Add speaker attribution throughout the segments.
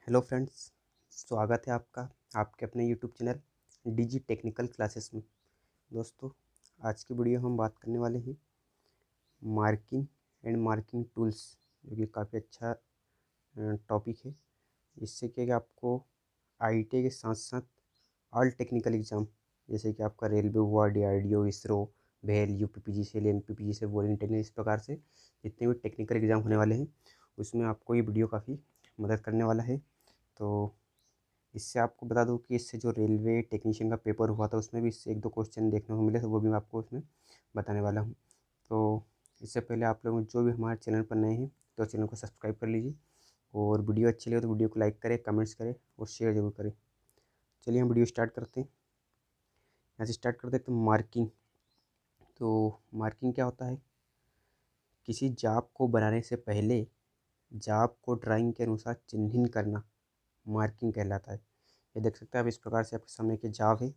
Speaker 1: Hello friends, स्वागत है आपका आपके अपने YouTube channel DG technical classes में। दोस्तों, आज की वीडियो हम बात करने वाले हैं मार्किंग एंड मार्किंग टूल्स, जो कि काफ़ी अच्छा टॉपिक है। इससे क्या है कि आपको आईटीआई के साथ साथ ऑल टेक्निकल एग्ज़ाम, जैसे कि आपका रेलवे हुआ, डीआरडीओ, इसरो, भेल, यूपीपीजीसीएल, एमपीपीजीसीएल, पॉलिटेक्निक, इस प्रकार से जितने भी टेक्निकल एग्ज़ाम होने वाले हैं उसमें आपको ये वीडियो काफ़ी मदद करने वाला है। तो इससे आपको बता दूं कि इससे जो रेलवे टेक्नीशियन का पेपर हुआ था उसमें भी इससे एक दो क्वेश्चन देखने को मिले, तो वो भी मैं आपको उसमें बताने वाला हूँ। तो इससे पहले आप लोग जो भी हमारे चैनल पर नए हैं तो चैनल को सब्सक्राइब कर लीजिए, और वीडियो अच्छी लगे तो वीडियो को लाइक करें, कमेंट्स करें और शेयर ज़रूर करें। चलिए हम वीडियो स्टार्ट करते हैं। यहाँ से स्टार्ट करते हैं। तो मार्किंग, तो मार्किंग क्या होता है? किसी जाप को बनाने से पहले जाप को ड्राइंग के अनुसार चिन्हित करना मार्किंग कहलाता है। ये देख सकते हैं आप, इस प्रकार से आपके सामने एक जाप है।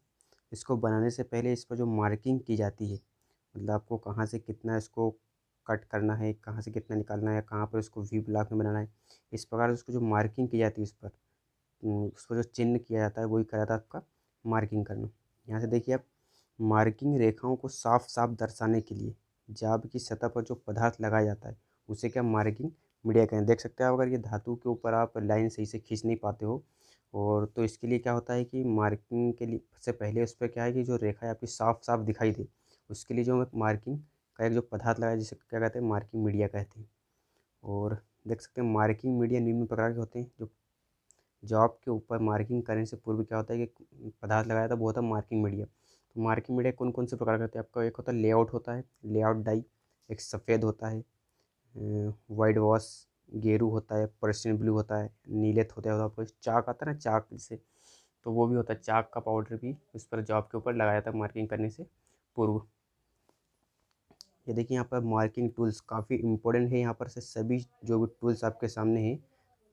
Speaker 1: इसको बनाने से पहले इस पर जो मार्किंग की जाती है, मतलब आपको कहाँ से कितना इसको कट करना है, कहाँ से कितना निकालना है, कहाँ पर इसको वी ब्लॉक में बनाना है, इस प्रकार से उसको जो मार्किंग की जाती है उस पर जो चिन्ह किया जाता है वही कहलाता है आपका मार्किंग करना। यहाँ से देखिए आप, मार्किंग रेखाओं को साफ साफ दर्शाने के लिए जाब की सतह पर जो पदार्थ लगाया जाता है उसे क्या मार्किंग मीडिया कहते हैं। देख सकते हैं आप, अगर ये धातु के ऊपर आप लाइन सही से खींच नहीं पाते हो, और तो इसके लिए क्या होता है कि मार्किंग के लिए से पहले उस पर क्या है कि जो रेखा है आपकी साफ साफ दिखाई दे, उसके लिए जो मार्किंग का एक जो पदार्थ लगाया जिसे क्या कहते हैं, मार्किंग मीडिया कहते हैं। और देख सकते हैं मार्किंग मीडिया निम्न प्रकार के होते हैं। जो जॉब के ऊपर मार्किंग करने से पूर्व क्या होता है कि पदार्थ लगाया था, वो होता है मार्किंग मीडिया। तो मार्किंग मीडिया कौन कौन से प्रकार के होते हैं? आपका एक होता है लेआउट होता है, लेआउट डाई। एक सफ़ेद होता है, वाइट वॉश, गेरू होता है, पर्शियन ब्लू होता है, नीलेत होता है, आपको चाक आता है ना, चाक जिसे, तो वो भी होता है। चाक का पाउडर भी उस पर जॉब के ऊपर लगाया था मार्किंग करने से पूर्व। ये देखिए यहाँ पर मार्किंग टूल्स काफ़ी इंपॉर्टेंट है। यहाँ पर से सभी जो भी टूल्स आपके सामने हैं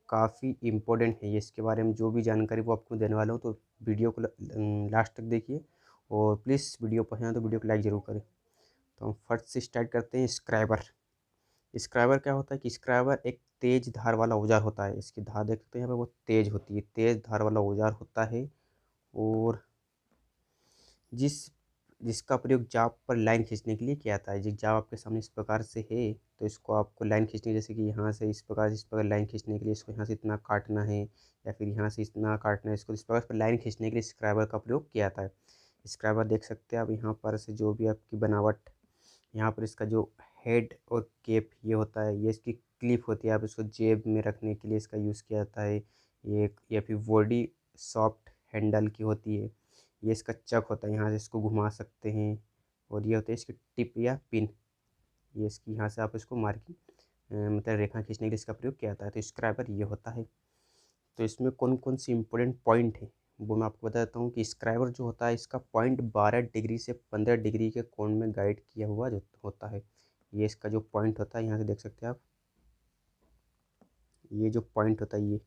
Speaker 1: काफ़ी इम्पोर्टेंट है। ये इसके बारे में जो भी जानकारी वो आपको देने वाला हूँ, तो वीडियो को लास्ट तक देखिए, और प्लीज़ वीडियो पसंद है तो वीडियो को लाइक ज़रूर करें। तो हम फर्स्ट से स्टार्ट करते हैं। स्क्राइबर। स्क्राइबर क्या होता है कि स्क्राइबर एक तेज धार वाला औजार होता है। इसकी धार देख सकते हैं यहाँ पे, वो तेज होती है, तेज धार वाला औजार होता है। और जिस जिसका प्रयोग जाप पर लाइन खींचने के लिए किया जाता है। जो जाप आपके सामने इस प्रकार से है, तो इसको आपको लाइन खींचनी, जैसे कि यहाँ से इस प्रकार लाइन खींचने के लिए इसको यहाँ से इतना काटना है, या फिर यहाँ से इतना काटना है, इसको इस प्रकार पर लाइन खींचने के लिए स्क्राइबर का प्रयोग किया जाता है। स्क्राइबर देख सकते हैं आप यहाँ पर से जो भी आपकी बनावट, यहाँ पर इसका जो हेड और केप ये होता है, ये इसकी क्लिप होती है, आप इसको जेब में रखने के लिए इसका यूज़ किया जाता है। ये या फिर बॉडी सॉफ्ट हैंडल की होती है। ये इसका चक होता है, यहाँ से इसको घुमा सकते हैं। और ये होता है इसकी टिप या पिन, ये इसकी यहाँ से आप इसको मार्किंग मतलब रेखा खींचने के लिए इसका प्रयोग किया जाता है। तो स्क्राइबर ये होता है। तो इसमें कौन कौन सी इंपॉर्टेंट पॉइंट है वो मैं आपको बता देता हूँ। कि स्क्राइबर जो होता है इसका पॉइंट 12 डिग्री से 15 डिग्री के कोण में गाइड किया हुआ जो होता है। ये इसका जो पॉइंट होता है, यहाँ से देख सकते हैं आप, ये जो पॉइंट होता है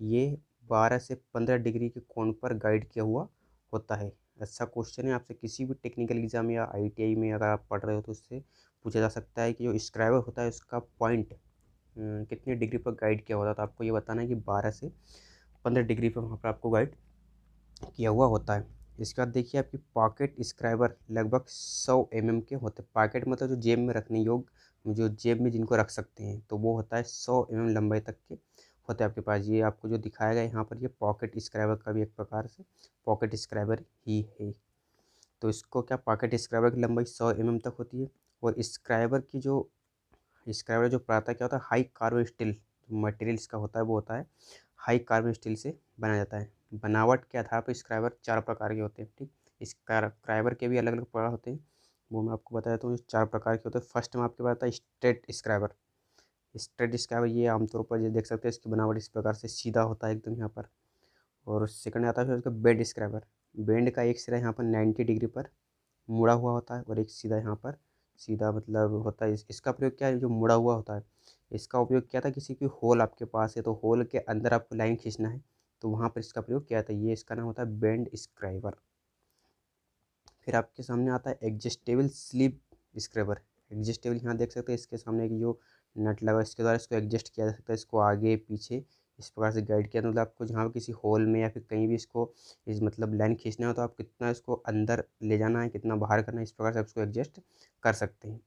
Speaker 1: ये 12 से 15 डिग्री के कोण पर गाइड किया हुआ होता है। अच्छा क्वेश्चन है, आपसे किसी भी टेक्निकल एग्जाम या आईटीआई में अगर आप पढ़ रहे हो तो उससे पूछा जा सकता है कि जो स्क्राइबर होता है उसका पॉइंट कितनी डिग्री पर गाइड किया होता है। तो आपको ये बताना है कि 12 से 15 डिग्री पर वहाँ पर आपको गाइड किया हुआ होता है। इसके बाद देखिए आपकी पॉकेट स्क्राइबर लगभग 100 mm के होते हैं। पॉकेट मतलब जो जेब में रखने योग्य, जो जेब में जिनको रख सकते हैं, तो वो होता है 100 mm लंबाई तक के होते हैं आपके पास। ये आपको जो दिखाया गया है यहाँ पर, ये पॉकेट स्क्राइबर का भी एक प्रकार से पॉकेट स्क्राइबर ही है। तो इसको क्या, पॉकेट स्क्राइबर की लंबाई 100 mm तक होती है। और स्क्राइबर जो प्रायः क्या होता है, हाई कार्बन स्टील मटेरियल इसका होता है, वो होता है हाई कार्बन स्टील से बनाया जाता है। बनावट के आधार पर स्क्राइबर 4 प्रकार के होते हैं। ठीक, स्क्राइबर के भी अलग अलग प्रकार होते हैं, वो मैं आपको बता देता हूँ। 4 प्रकार के होते हैं। फर्स्ट में आपके पास आता है स्ट्रेट स्क्राइबर। स्ट्रेट स्क्राइबर ये आमतौर पर ये देख सकते हैं, इसकी बनावट इस प्रकार से सीधा होता है एकदम यहाँ पर। और सेकंड आता है फिर उसका बेंड स्क्राइबर। बेंड का एक सिरा यहाँ पर 90 डिग्री पर मुड़ा हुआ होता है, और एक सीधा यहाँ पर सीधा मतलब होता है। इसका प्रयोग क्या है, जो मुड़ा हुआ होता है इसका उपयोग क्या था, किसी की होल आपके पास है तो होल के अंदर आपको लाइन खींचना है, तो वहाँ पर इसका प्रयोग किया था। ये इसका नाम होता है बेंड स्क्राइबर। फिर आपके सामने आता है एडजस्टेबल स्लीव स्क्राइबर। एडजस्टेबल यहाँ देख सकते हैं, इसके सामने एक जो नट लगा इसके द्वारा इसको एडजस्ट किया जा सकता है, इसको आगे पीछे इस प्रकार से गाइड किया, मतलब आपको जहाँ भी किसी होल में या फिर कहीं भी इसको इस मतलब लाइन खींचना हो तो आप कितना इसको अंदर ले जाना है, कितना बाहर करना है, इस प्रकार से आप इसको एडजस्ट कर सकते हैं।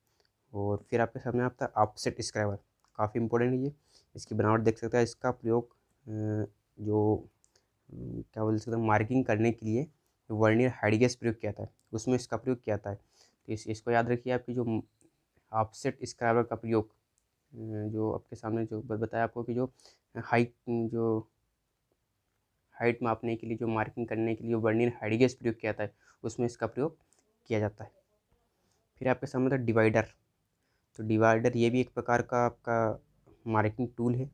Speaker 1: और फिर आपके सामने आता है ऑफसेट स्क्राइबर, काफ़ी इंपॉर्टेंट है ये। इसकी बनावट देख सकते हैं। इसका प्रयोग जो क्या बोल सकते हैं, मार्किंग करने के लिए वर्नियर हाइड गेज प्रयोग किया था, उसमें इसका प्रयोग किया था। तो इसको याद रखिए, आपकी जो ऑफसेट स्क्राइबर का प्रयोग जो आपके सामने जो बताया आपको कि जो हाइट जो हाइट मापने के लिए, जो मार्किंग करने के लिए वर्नियर हाइड गेज प्रयोग किया था, उसमें इसका प्रयोग किया जाता है। फिर आपके सामने था डिवाइडर। तो डिवाइडर ये भी एक प्रकार का आपका मार्किंग टूल है।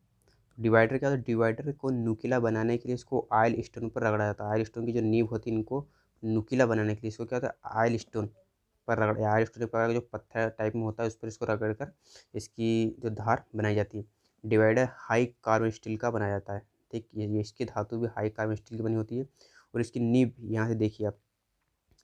Speaker 1: डिवाइडर क्या होता है, डिवाइडर को नुकीला बनाने के लिए इसको आयल स्टोन पर रगड़ा जाता है। आयल स्टोन की जो नींव होती है, इनको नुकीला बनाने के लिए इसको क्या होता है, आयल स्टोन पर रगड़, आयल स्टोन पर जो पत्थर टाइप में होता है उस पर इसको रगड़ कर इसकी जो धार बनाई जाती है। डिवाइडर हाई कार्बन स्टील का बनाया जाता है। ठीक, ये इसकी धातु भी हाई कार्बन स्टील की बनी होती है। और इसकी नींव यहाँ से देखिए आप,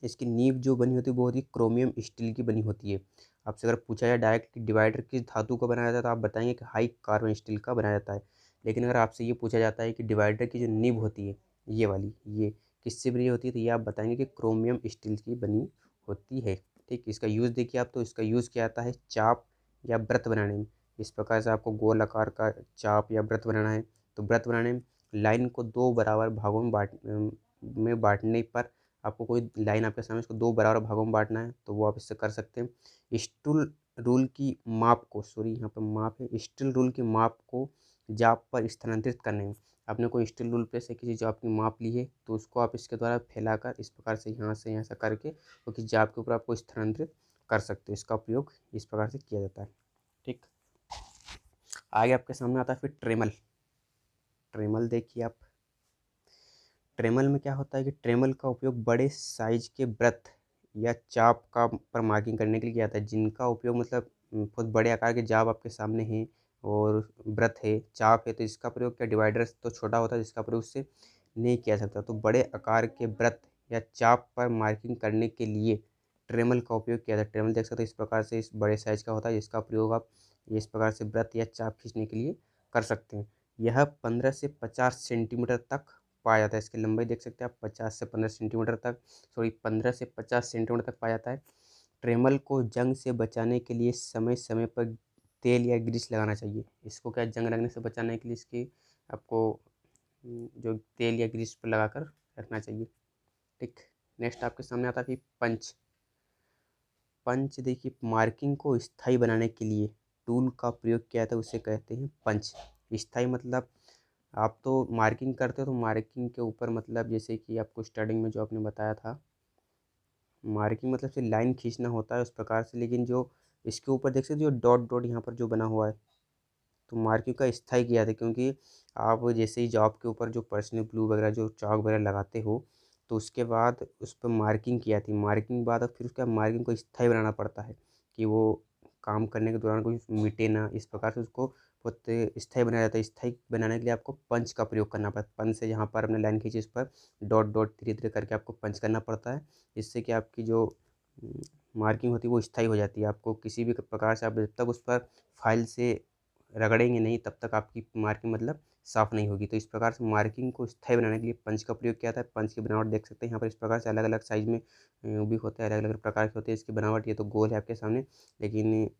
Speaker 1: इसकी नींव जो बनी होती है बहुत ही क्रोमियम स्टील की बनी होती है। आपसे अगर पूछा जाए डायरेक्ट कि डिवाइडर किस धातु का बनाया जाता है, तो आप बताएंगे कि हाई कार्बन स्टील का बनाया जाता है। लेकिन अगर आपसे ये पूछा जाता है कि डिवाइडर की जो नींव होती है, ये वाली, ये किससे बनी होती है, तो ये आप बताएंगे कि क्रोमियम स्टील की बनी होती है। ठीक, इसका यूज़ देखिए आप, तो इसका यूज़ क्या आता है, चाप या व्रत बनाने में। इस प्रकार से आपको गोल आकार का चाप या व्रत बनाना है, तो व्रत बनाने में लाइन को दो बराबर भागों में बांटने पर आपको कोई लाइन आपके सामने, इसको दो बराबर भागों में बांटना है, तो वो आप इससे कर सकते हैं। स्टूल रूल की माप को, सॉरी यहाँ पर माप है, स्टील रूल की माप को जाप पर स्थानांतरित करने में, आपने कोई स्टील रूल पे से किसी जाप की माप ली है, तो उसको आप इसके द्वारा फैलाकर इस प्रकार से यहाँ से यहाँ से करके वो किसी जाप के ऊपर आपको स्थानांतरित कर सकते हो। इसका प्रयोग इस प्रकार से किया जाता है। ठीक, आगे आपके सामने आता है फिर ट्रेमल। ट्रेमल देखिए आप, ट्रेमल में क्या होता है कि ट्रेमल का उपयोग बड़े साइज के व्रत या चाप का पर मार्किंग करने के लिए किया जाता है, जिनका उपयोग मतलब बहुत बड़े आकार के जाप आपके सामने हैं और व्रत है, चाप है, तो इसका प्रयोग क्या, डिवाइडर तो छोटा होता है जिसका प्रयोग उससे नहीं किया सकता। तो बड़े आकार के व्रत या चाप पर मार्किंग करने के लिए ट्रेमल का उपयोग किया जाता है। ट्रेमल देख सकते हो इस प्रकार से, इस बड़े साइज का होता है, जिसका प्रयोग आप इस प्रकार से व्रत या चाप खींचने के लिए कर सकते हैं। यह 15 से 50 सेंटीमीटर तक पाया जाता है। इसकी लंबाई देख सकते हैं आप, 50 से 15 सेंटीमीटर तक, सॉरी 15 से 50 सेंटीमीटर तक पाया जाता है। ट्रेमल को जंग से बचाने के लिए समय समय पर तेल या ग्रीस लगाना चाहिए। इसको क्या, जंग लगने से बचाने के लिए इसकी आपको जो तेल या ग्रीस पर लगाकर रखना चाहिए। ठीक, नेक्स्ट आपके सामने आता है फिर पंच। पंच देखिए, मार्किंग को स्थायी बनाने के लिए टूल का प्रयोग किया था, उसे कहते हैं पंच। स्थायी मतलब आप तो मार्किंग करते हो, तो मार्किंग के ऊपर मतलब जैसे कि आपको स्टार्टिंग में जो आपने बताया था, मार्किंग मतलब से लाइन खींचना होता है उस प्रकार से, लेकिन जो इसके ऊपर देख सकते हो जो डॉट डॉट यहाँ पर जो बना हुआ है, तो मार्किंग का स्थायी किया था, क्योंकि आप जैसे ही जॉब के ऊपर जो पर्सनल ग्लू वगैरह जो चॉक वगैरह लगाते हो, तो उसके बाद उस पर मार्किंग किया थी, मार्किंग बाद अब फिर उसका मार्किंग को स्थायी बनाना पड़ता है कि वो काम करने के दौरान कोई मिटे ना, इस प्रकार से उसको बहुत स्थायी बनाया जाता है। स्थायी बनाने के लिए आपको पंच का प्रयोग करना पड़ता है। पंच से जहाँ पर आपने लाइन खींची, उस पर डॉट डॉट धीरे धीरे करके आपको पंच करना पड़ता है, जिससे कि आपकी जो मार्किंग होती है वो स्थायी हो जाती है। आपको किसी भी प्रकार से, आप जब तक उस पर फाइल से रगड़ेंगे नहीं तब तक आपकी मार्किंग मतलब साफ़ नहीं होगी। तो इस प्रकार से मार्किंग को स्थायी बनाने के लिए पंच का प्रयोग किया था। पंच की बनावट देख सकते हैं यहाँ पर, इस प्रकार से अलग अलग साइज़ में भी होता है, अलग अलग प्रकार के होते हैं इसकी बनावट। ये तो गोल है आपके सामने, लेकिन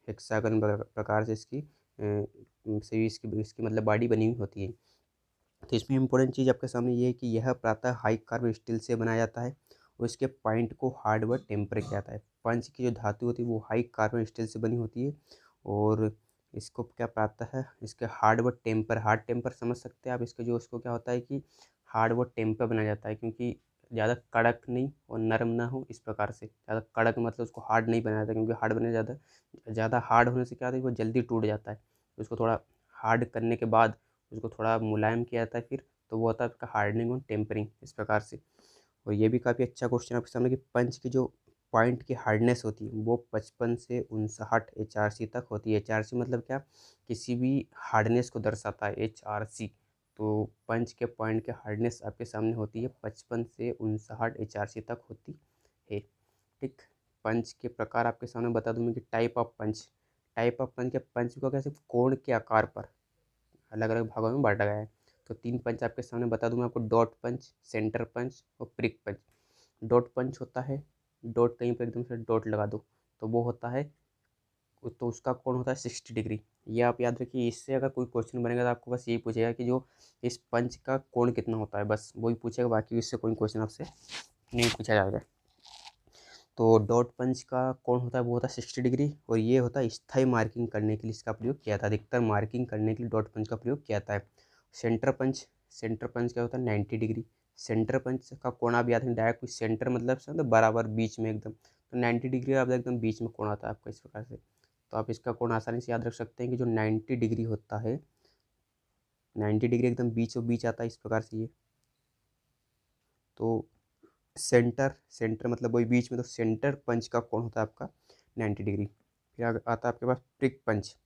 Speaker 1: हेक्सागन प्रकार से इसकी से इसकी इसकी मतलब बॉडी बनी हुई होती है। तो इसमें इम्पोर्टेंट चीज़ आपके सामने ये है कि यह प्रातः हाई कार्बन स्टील से बनाया जाता है और इसके पॉइंट को हार्ड व टेम्पर किया जाता है। पंच की जो धातु होती है वो हाई कार्बन स्टील से बनी होती है और इसको क्या प्रातः है, इसके हार्ड व टेम्पर, हार्ड टेम्पर समझ सकते हैं आप, इसके जो इसको क्या होता है कि हार्ड व टेम्पर बनाया जाता है, क्योंकि ज़्यादा कड़क नहीं और नरम ना हो, इस प्रकार से। ज़्यादा कड़क मतलब उसको हार्ड नहीं बनाया जाता, क्योंकि हार्ड बनाने ज़्यादा ज़्यादा हार्ड होने से क्या होता है वो जल्दी टूट जाता है। उसको थोड़ा हार्ड करने के बाद उसको थोड़ा मुलायम किया जाता है फिर, तो वो होता है आपका हार्डनिंग और टेम्परिंग, इस प्रकार से। और ये भी काफ़ी अच्छा क्वेश्चन आपके सामने कि पंच की जो पॉइंट की हार्डनेस होती है वो 55 से 59 HRC तक होती है। HRC मतलब क्या, किसी भी हार्डनेस को दर्शाता है, HRC। तो पंच के पॉइंट के हार्डनेस आपके सामने होती है 55 से 59 HRC तक होती है। ठीक, पंच के प्रकार आपके सामने बता दूँ मैं कि type of punch. Type of punch के पंच को कैसे कोण के आकार पर अलग अलग भागों में बांटा गया है। तो 3 पंच आपके सामने बता दूं मैं आपको, डॉट पंच, सेंटर पंच और प्रिक पंच। डॉट पंच होता है, डॉट कहीं पर एकदम से डॉट लगा दो तो वो होता है, तो उसका कोण होता है 60 डिग्री। ये आप याद रखिए, इससे अगर कोई क्वेश्चन बनेगा तो आपको बस यही पूछेगा कि जो इस पंच का कोण कितना होता है, बस वही पूछेगा, बाकी इससे कोई क्वेश्चन आपसे नहीं पूछा जाएगा। तो डॉट पंच का कोण होता है वो होता है 60 डिग्री, और ये होता है स्थायी मार्किंग करने के लिए इसका प्रयोग किया था, अधिकतर मार्किंग करने के लिए डॉट पंच का प्रयोग किया जाता है। सेंटर पंच, सेंटर पंच क्या होता है 90 डिग्री। सेंटर पंच का कोण आप याद रखें, डायरेक्ट सेंटर मतलब से बराबर बीच में एकदम, तो 90 डिग्री आप एकदम बीच में कोण आता है आपका इस प्रकार से। तो आप इसका कोण आसानी से याद रख सकते हैं कि जो 90 डिग्री होता है, 90 डिग्री एकदम बीचों बीच आता है इस प्रकार से ये। तो सेंटर, सेंटर मतलब वही बीच में, तो सेंटर पंच का कोण होता है आपका 90 डिग्री। फिर आता है आपके पास प्रिक पंच।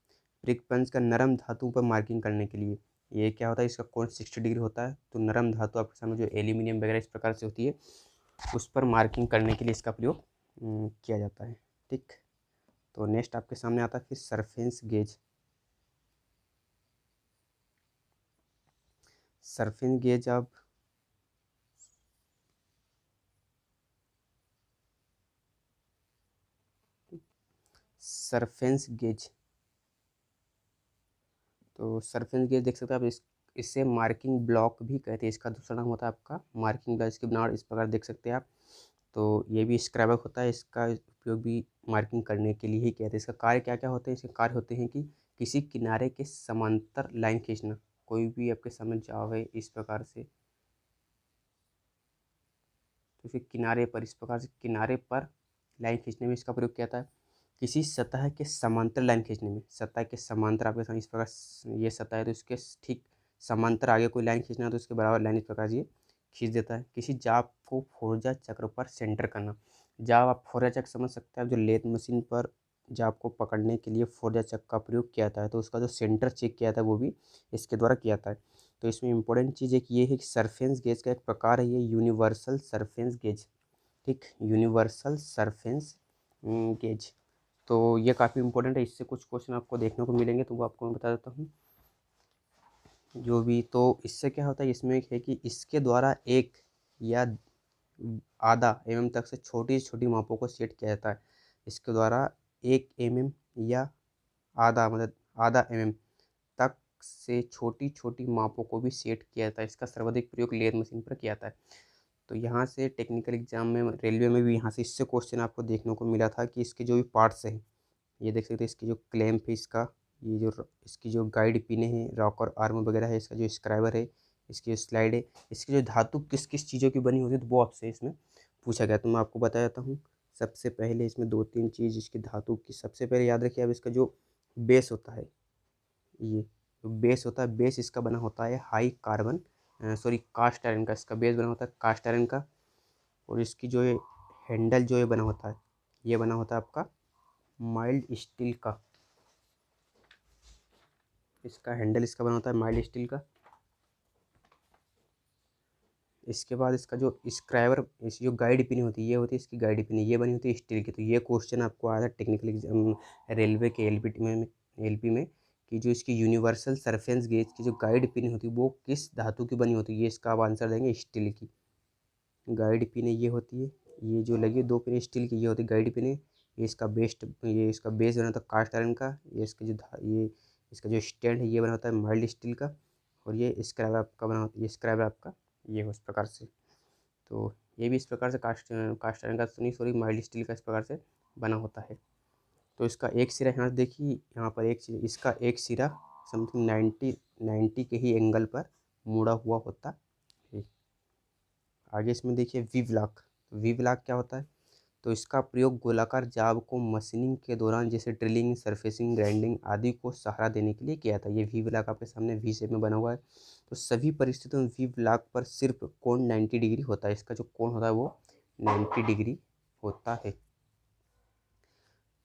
Speaker 1: प्रिक पंच का नरम धातु पर मार्किंग करने के लिए ये क्या होता है, इसका कोण 60 डिग्री होता है। तो नरम धातु आपके सामने जो एल्यूमिनियम वगैरह इस प्रकार से होती है, उस पर मार्किंग करने के लिए इसका प्रयोग किया जाता है। ठीक, तो नेक्स्ट आपके सामने आता है फिर सरफेस गेज। सरफेस गेज आप सरफेस गेज, तो सरफेस गेज देख सकते हैं आप, इससे मार्किंग ब्लॉक भी कहते हैं, इसका दूसरा नाम होता है आपका मार्किंग ब्लॉक। इसकी बनावट इस प्रकार देख सकते हैं आप। तो ये भी स्क्रैबर होता है, इसका उपयोग भी मार्किंग करने के लिए ही किया जाता है। इसका कार्य क्या क्या होते हैं, इसके कार्य होते हैं कि किसी किनारे के समांतर लाइन खींचना, कोई भी आपके सामने जावे इस प्रकार से, तो फिर किनारे पर इस प्रकार से किनारे पर लाइन खींचने में इसका प्रयोग किया जाता है। किसी सतह के समांतर लाइन खींचने में, सतह के समांतर आपके सामने इस प्रकार ये सतह है तो इसके ठीक समांतर आगे कोई लाइन खींचना है तो उसके बराबर लाइन इस प्रकार से ये खींच देता है। किसी जाप को फोरजा चक्र पर सेंटर करना, जाप आप फोरजा चक्र समझ सकते हैं, जो लेथ मशीन पर जाप को पकड़ने के लिए फोरजा चक्र का प्रयोग किया जाता है, तो उसका जो सेंटर चेक किया जाता है वो भी इसके द्वारा किया जाता है। तो इसमें इंपॉर्टेंट चीज़ एक ये है कि सरफेस गेज का एक प्रकार है ये यूनिवर्सल सरफेस गेज। ठीक, यूनिवर्सल सरफेस गेज, तो ये काफ़ी इंपॉर्टेंट है, इससे कुछ क्वेश्चन आपको देखने को मिलेंगे, तो वो आपको मैं बता देता हूँ जो भी। तो इससे क्या होता है, इसमें एक है कि इसके द्वारा एक या आधा तक से छोटी से छोटी मापों को सेट किया जाता है। इसके द्वारा 1 या आधा मतलब आधा तक से छोटी छोटी मापों को भी सेट किया जाता है। इसका सर्वाधिक प्रयोग लेथ मशीन पर किया जाता है। तो यहाँ से टेक्निकल एग्जाम में, रेलवे में भी यहाँ से इससे क्वेश्चन आपको देखने को मिला था कि इसके जो भी पार्ट्स हैं, ये देख सकते हैं, इसकी जो क्लैंप है, इसका ये जो इसकी जो गाइड पिने हैं, रॉकर आर्म वगैरह है, इसका जो स्क्राइबर है, इसकी जो स्लाइड है, इसकी जो धातु किस किस चीज़ों की बनी होती है, तो वो आपसे इसमें पूछा गया। तो मैं आपको बता देता हूँ। सबसे पहले इसमें 2-3 चीज़ इसकी धातु की, सबसे पहले याद रखिए अब, इसका जो बेस होता है, ये जो बेस होता है, बेस इसका बना होता है high carbon sorry cast iron का, इसका बेस बना होता है कास्ट आयरन का। और इसकी जो ये हैंडल जो ये बना होता है, ये बना होता है आपका माइल्ड स्टील का। इसका हैंडल इसका बना होता है माइल्ड स्टील का। इसके बाद इसका जो स्क्राइबर, इस जो गाइड पिन होती है, ये होती है इसकी गाइड पिन, ये बनी होती है स्टील की। तो ये क्वेश्चन आपको आया था टेक्निकल एग्जाम रेलवे के एलपी में कि जो इसकी यूनिवर्सल सरफेस गेज की जो गाइड पिन होती है वो किस धातु की बनी होती है, ये इसका आप आंसर देंगे स्टील की। गाइड पिन ये होती है, ये जो लगी 2 पिन स्टील की, ये होती है गाइड पिन। ये इसका बेस बना होता है कास्ट आयरन का। ये इसका जो स्टैंड है ये बना होता है माइल्ड स्टील का। और ये स्क्रैब आपका बना होता है, ये स्क्रैब आपका ये हो इस प्रकार से। तो ये भी इस प्रकार से कास्ट आयरन का तो नहीं, सॉरी माइल्ड स्टील का इस प्रकार से बना होता है। तो इसका एक सिरा यहाँ देखिए, यहाँ पर इसका एक सिरा समथिंग 90 के ही एंगल पर मुड़ा हुआ होता है। आगे इसमें देखिए वी ब्लॉक। वी ब्लॉक क्या होता है, तो इसका प्रयोग गोलाकार जाब को मशीनिंग के दौरान जैसे ड्रिलिंग, सरफेसिंग, ग्राइंडिंग आदि को सहारा देने के लिए किया था। ये वी ब्लॉक आपके सामने वी शेप में बना हुआ है। तो सभी परिस्थितियों में वी ब्लॉक पर सिर्फ कोण 90 डिग्री होता है, इसका जो कोण होता है वो 90 डिग्री होता है।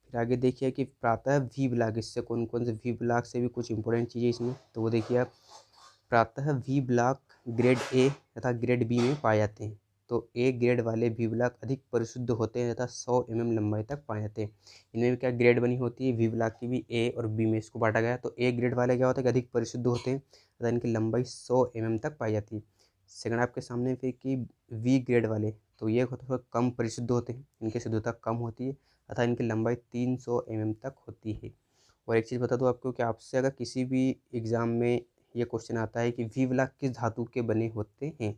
Speaker 1: फिर आगे देखिए कि प्रातः वी ब्लॉक, इससे कौन कौन से वी ब्लॉक से भी कुछ इंपॉर्टेंट चीज़ें इसमें, तो वो देखिए आप, प्रातः वी ब्लॉक ग्रेड ए तथा ग्रेड बी में पाए जाते हैं। तो ए ग्रेड वाले वी ब्लॉक अधिक परिशुद्ध होते हैं तथा 100 mm लंबाई तक पाए जाते हैं। इनमें भी क्या ग्रेड बनी होती है, वी ब्लॉक की भी ए और बी में इसको बांटा गया है। तो ए ग्रेड वाले क्या होता है कि अधिक परिशुद्ध होते हैं तथा इनकी लंबाई 100 mm तक पाई जाती है। सेकंड आपके सामने फिर कि वी ग्रेड वाले, तो ये थोड़ा कम परिशुद्ध होते हैं, इनकी शुद्धता कम होती है तथा इनकी लंबाई 300 mm तक होती है। और एक चीज़ बता दूँ आपको कि आपसे अगर किसी भी एग्ज़ाम में ये क्वेश्चन आता है कि वी ब्लॉक किस धातु के बने होते हैं,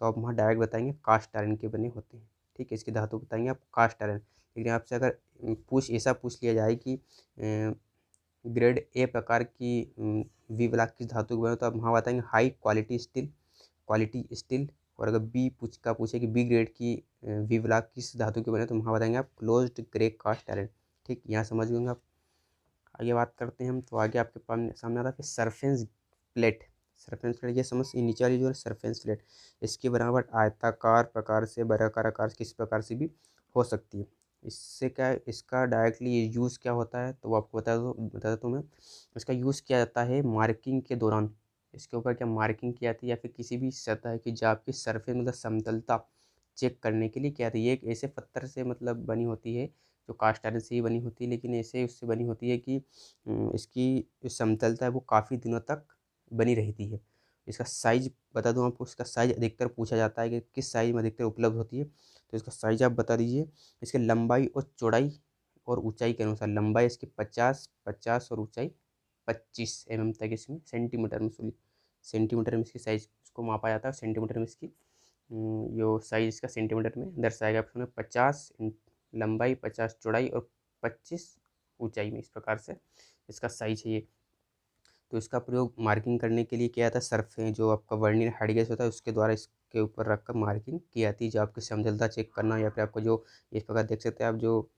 Speaker 1: तो आप वहाँ डायरेक्ट बताएंगे कास्ट आयरन के बने होते हैं। ठीक है, इसकी धातु बताएंगे आप कास्ट आयरन। लेकिन आपसे अगर ऐसा पूछ लिया जाए कि ग्रेड ए प्रकार की वी ब्लॉक किस धातु के बने, तो आप वहाँ बताएंगे हाई क्वालिटी स्टील। और अगर पूछे कि बी ग्रेड की वी ब्लॉक किस धातु के बने, तो वहाँ बताएंगे आप क्लोज्ड ग्रे कास्ट आयरन। ठीक, यहाँ समझ गए आप। आगे बात करते हैं हम, तो आगे आपके सामने आता है सरफेस प्लेट। ये समझ नीचे वाली जो है सरफेस प्लेट, इसकी बनावट आयताकार प्रकार से, वर्गाकार आकार से, किसी प्रकार से भी हो सकती है। इससे क्या है, इसका डायरेक्टली यूज़ क्या होता है, तो वो आपको बता देता हूँ मैं। इसका यूज़ किया जाता है मार्किंग के दौरान। इसके ऊपर क्या मार्किंग की जाती है, या फिर किसी भी सतह की जो आपकी सरफेस मतलब समतलता चेक करने के लिए क्या आती है। ये एक ऐसे पत्थर से मतलब बनी होती है जो कास्ट आयरन से ही बनी होती है, लेकिन ऐसे उससे बनी होती है कि इसकी जो समतलता है वो काफ़ी दिनों तक बनी रहती है। इसका साइज़ बता दूँ आपको, इसका साइज़ अधिकतर पूछा जाता है कि किस साइज़ में अधिकतर उपलब्ध होती है, तो इसका साइज़ आप बता दीजिए। इसकी लंबाई और चौड़ाई और ऊंचाई के अनुसार, लंबाई इसकी 50 और ऊंचाई 25 mm तक, इसमें सेंटीमीटर में सेंटीमीटर में इसकी साइज़ उसको मापा जाता है। सेंटीमीटर में इसकी जो साइज़ इसका सेंटीमीटर में दर्शाएगा आपको। 50 लंबाई, 50 चौड़ाई और 25 ऊंचाई में, इस प्रकार से इसका साइज है ये। तो इसका प्रयोग मार्किंग करने के लिए किया जाता है। सर्फ जो आपका वर्नियर हाइट गेज होता है उसके द्वारा इसके ऊपर रखकर मार्किंग की जाती है, जो आपकी समतलता चेक करना, या फिर आपको जो इस प्रकार देख सकते हैं आप, जो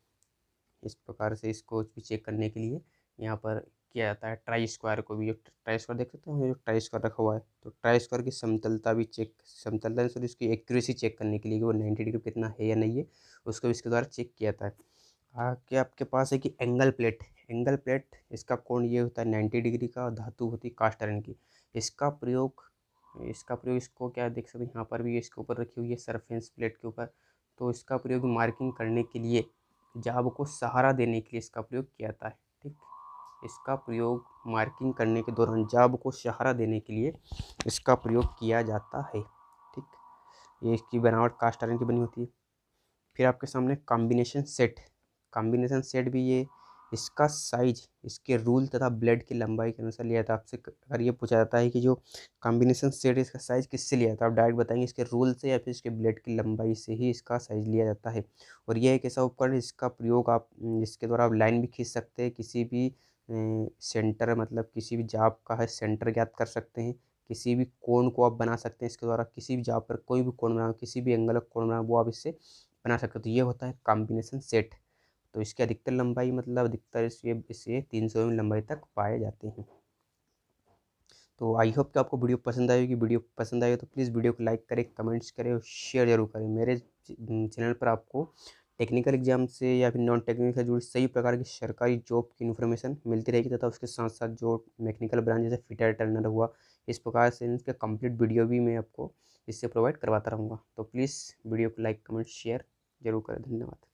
Speaker 1: इस प्रकार से इसको भी चेक करने के लिए यहाँ पर किया जाता है। ट्राई स्क्वायर को भी, ट्राई स्क्वायर देख सकते हैं, जो ट्राई स्क्वायर रखा हुआ है, तो ट्राई स्क्वायर की समतलता भी समतलता सॉरी इसकी एक्यूरेसी चेक करने के लिए कि वो 90 डिग्री कितना है या नहीं है, उसको भी इसके द्वारा चेक किया जाता है। आगे आपके पास है कि एंगल प्लेट इसका कोण ये होता है 90 डिग्री का, धातु होती है कास्ट आयरन की। इसका प्रयोग इसको क्या देख सकते हैं, यहाँ पर भी इसके ऊपर रखी हुई है सरफेस प्लेट के ऊपर। तो इसका प्रयोग मार्किंग करने के लिए, जाब को सहारा देने के लिए इसका प्रयोग किया जाता है। ठीक, इसका प्रयोग मार्किंग करने के दौरान जाब को सहारा देने के लिए इसका प्रयोग किया जाता है। ठीक, ये इसकी बनावट कास्ट आयरन की बनी होती है। फिर आपके सामने कॉम्बिनेशन सेट भी ये, इसका साइज इसके रूल तथा ब्लेड की लंबाई के अनुसार लिया जाता है। आपसे अगर ये पूछा जाता है कि जो कॉम्बिनेशन सेट इसका साइज किससे लिया जाता है, आप डायरेक्ट बताएंगे इसके रूल से या फिर इसके ब्लेड की लंबाई से ही इसका साइज लिया जाता है। और यह एक ऐसा उपकरण है जिसका प्रयोग आप जिसके द्वारा आप लाइन भी खींच सकते हैं, किसी भी सेंटर मतलब किसी भी जाब का है सेंटर ज्ञात कर सकते हैं, किसी भी कोण को आप बना सकते हैं इसके द्वारा, किसी भी जाब पर कोई भी कोण बना, किसी भी एंगल का कोण बना, वो आप इससे बना सकते हो। तो ये होता है कॉम्बिनेशन सेट। तो इसकी अधिकतर लंबाई मतलब अधिकतर इसे 300 mm लंबाई तक पाए जाते हैं। तो आई होप कि आपको वीडियो पसंद आएगी। वीडियो पसंद आए तो प्लीज़ वीडियो को लाइक करें, कमेंट्स करें और शेयर जरूर करें। मेरे चैनल पर आपको टेक्निकल एग्जाम से या फिर नॉन टेक्निकल से जुड़ी सही प्रकार की सरकारी जॉब की इन्फॉर्मेशन मिलती रहेगी, तथा उसके साथ साथ जो मैकेनिकल ब्रांच जैसे फिटर टर्नर हुआ, इस प्रकार से इनके कंप्लीट वीडियो भी मैं आपको इससे प्रोवाइड करवाता रहूँगा। तो प्लीज़ वीडियो को लाइक कमेंट शेयर जरूर करें। धन्यवाद।